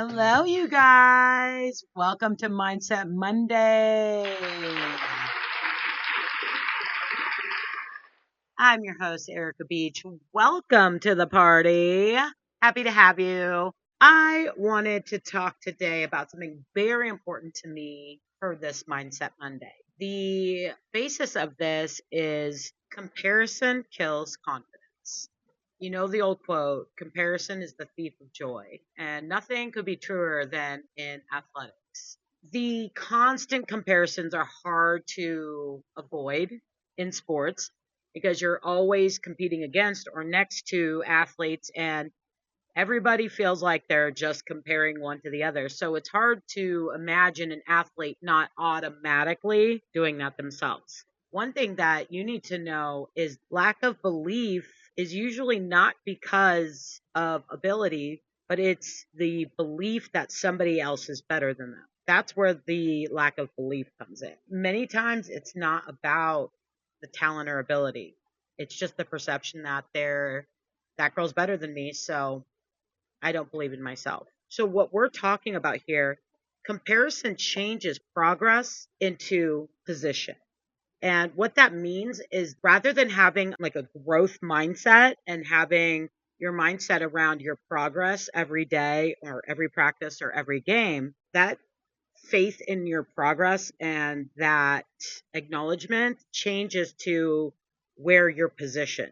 Hello, you guys. Welcome to Mindset Monday. I'm your host, Erica Beach. Welcome to the party. Happy to have you. I wanted to talk today about something very important to me for this Mindset Monday. The basis of this is comparison kills confidence. You know the old quote, comparison is the thief of joy, and nothing could be truer than in athletics. The constant comparisons are hard to avoid in sports because you're always competing against or next to athletes, and everybody feels like they're just comparing one to the other. So it's hard to imagine an athlete not automatically doing that themselves. One thing that you need to know is lack of belief is usually not because of ability, but it's the belief that somebody else is better than them. That's where the lack of belief comes in. Many times it's not about the talent or ability. It's just the perception that that girl's better than me, so I don't believe in myself. So what we're talking about here, comparison changes progress into position. And what that means is rather than having like a growth mindset and having your mindset around your progress every day or every practice or every game, that faith in your progress and that acknowledgement changes to where you're positioned.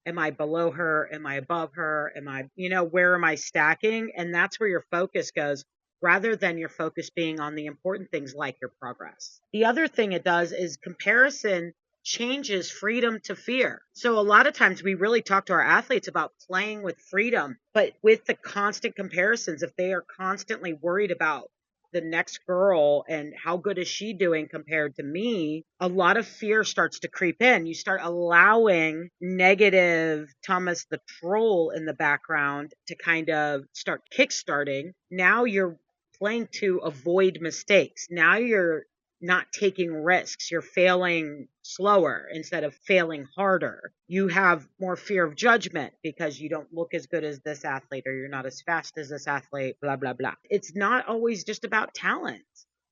Am I below her? Am I above her? Where am I stacking? And that's where your focus goes rather than your focus being on the important things like your progress. The other thing it does is comparison changes freedom to fear. So a lot of times we really talk to our athletes about playing with freedom, but with the constant comparisons, if they are constantly worried about the next girl and how good is she doing compared to me, a lot of fear starts to creep in. You start allowing negative Thomas the Troll in the background to kind of start kickstarting. Now you're playing to avoid mistakes. Now you're not taking risks. You're failing slower instead of failing harder. You have more fear of judgment because you don't look as good as this athlete or you're not as fast as this athlete, blah, blah, blah. It's not always just about talent.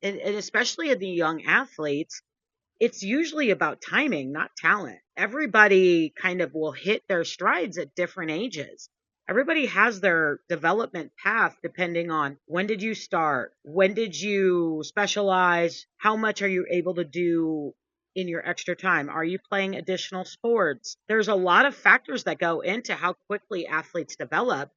And especially in the young athletes, it's usually about timing, not talent. Everybody kind of will hit their strides at different ages. Everybody has their development path depending on when did you start? When did you specialize? How much are you able to do in your extra time? Are you playing additional sports? There's a lot of factors that go into how quickly athletes develop,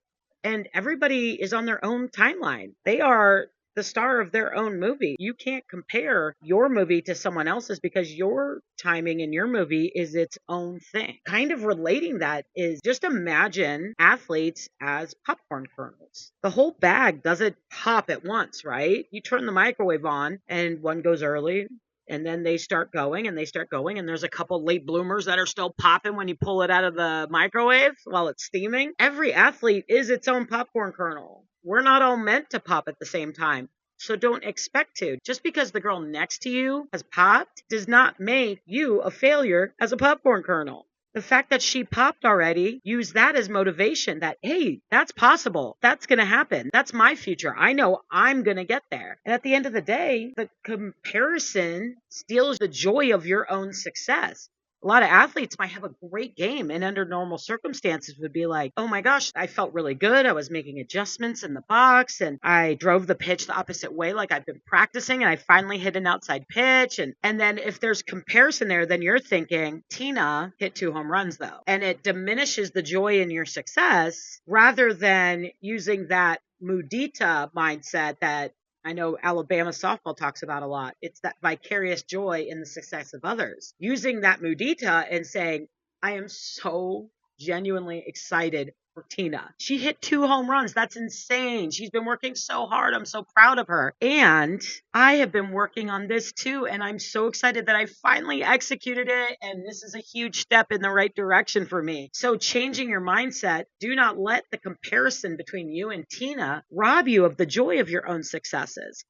and everybody is on their own timeline. They are the star of their own movie. You can't compare your movie to someone else's because your timing in your movie is its own thing. Kind of relating that is just imagine athletes as popcorn kernels. The whole bag doesn't pop at once, right? You turn the microwave on and one goes early, and then they start going and they start going. And there's a couple late bloomers that are still popping when you pull it out of the microwave while it's steaming. Every athlete is its own popcorn kernel. We're not all meant to pop at the same time. So don't expect to. Just because the girl next to you has popped does not make you a failure as a popcorn kernel. The fact that she popped already, use that as motivation that, hey, that's possible. That's going to happen. That's my future. I know I'm going to get there. And at the end of the day, the comparison steals the joy of your own success. A lot of athletes might have a great game and under normal circumstances would be like, oh my gosh, I felt really good. I was making adjustments in the box and I drove the pitch the opposite way like I've been practicing and I finally hit an outside pitch. And then if there's comparison there, then you're thinking, Tina hit 2 home runs though. And it diminishes the joy in your success rather than using that mudita mindset that I know Alabama softball talks about a lot. It's that vicarious joy in the success of others. Using that mudita and saying, I am so genuinely excited for Tina. She hit 2 home runs. That's insane. She's been working so hard. I'm so proud of her. And I have been working on this too. And I'm so excited that I finally executed it. And this is a huge step in the right direction for me. So changing your mindset, do not let the comparison between you and Tina rob you of the joy of your own successes.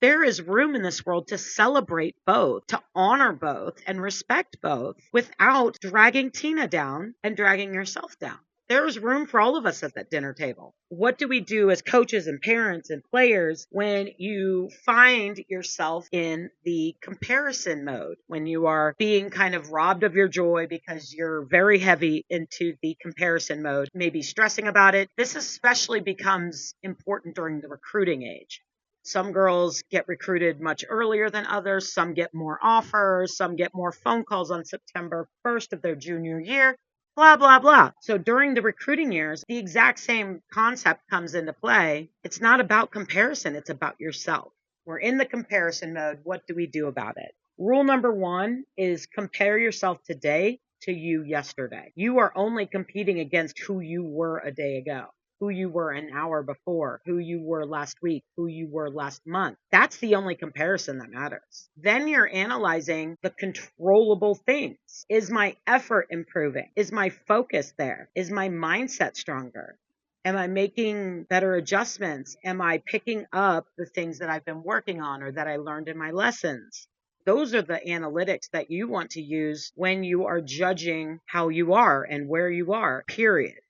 There is room in this world to celebrate both, to honor both, and respect both without dragging Tina down and dragging yourself down. there's room for all of us at that dinner table. What do we do as coaches and parents and players when you find yourself in the comparison mode, when you are being kind of robbed of your joy because you're very heavy into the comparison mode, maybe stressing about it? This especially becomes important during the recruiting age. Some girls get recruited much earlier than others. Some get more offers. Some get more phone calls on September 1st of their junior year, blah, blah, blah. So during the recruiting years, the exact same concept comes into play. It's not about comparison. It's about yourself. We're in the comparison mode. What do we do about it? Rule number one is compare yourself today to you yesterday. You are only competing against who you were a day ago, who you were an hour before, who you were last week, who you were last month. That's the only comparison that matters. Then you're analyzing the controllable things. Is my effort improving? Is my focus there? Is my mindset stronger? Am I making better adjustments? Am I picking up the things that I've been working on or that I learned in my lessons? Those are the analytics that you want to use when you are judging how you are and where you are, period.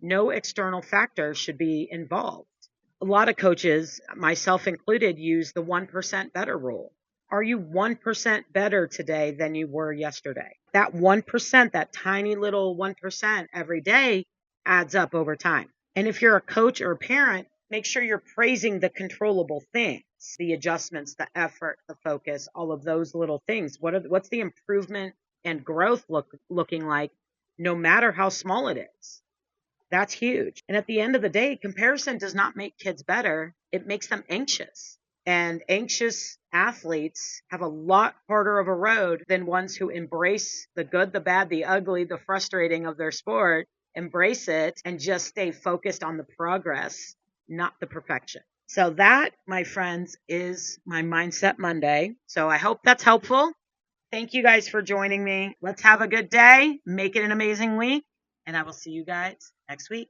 No external factors should be involved. A lot of coaches, myself included, use the 1% better rule. Are you 1% better today than you were yesterday? That 1%, that tiny little 1% every day adds up over time. And if you're a coach or a parent, make sure you're praising the controllable things, the adjustments, the effort, the focus, all of those little things. What's the improvement and growth looking like, no matter how small it is? That's huge. And at the end of the day, comparison does not make kids better. It makes them anxious. And anxious athletes have a lot harder of a road than ones who embrace the good, the bad, the ugly, the frustrating of their sport, embrace it, and just stay focused on the progress, not the perfection. So that, my friends, is my Mindset Monday. So I hope that's helpful. Thank you guys for joining me. Let's have a good day. Make it an amazing week. And I will see you guys next week.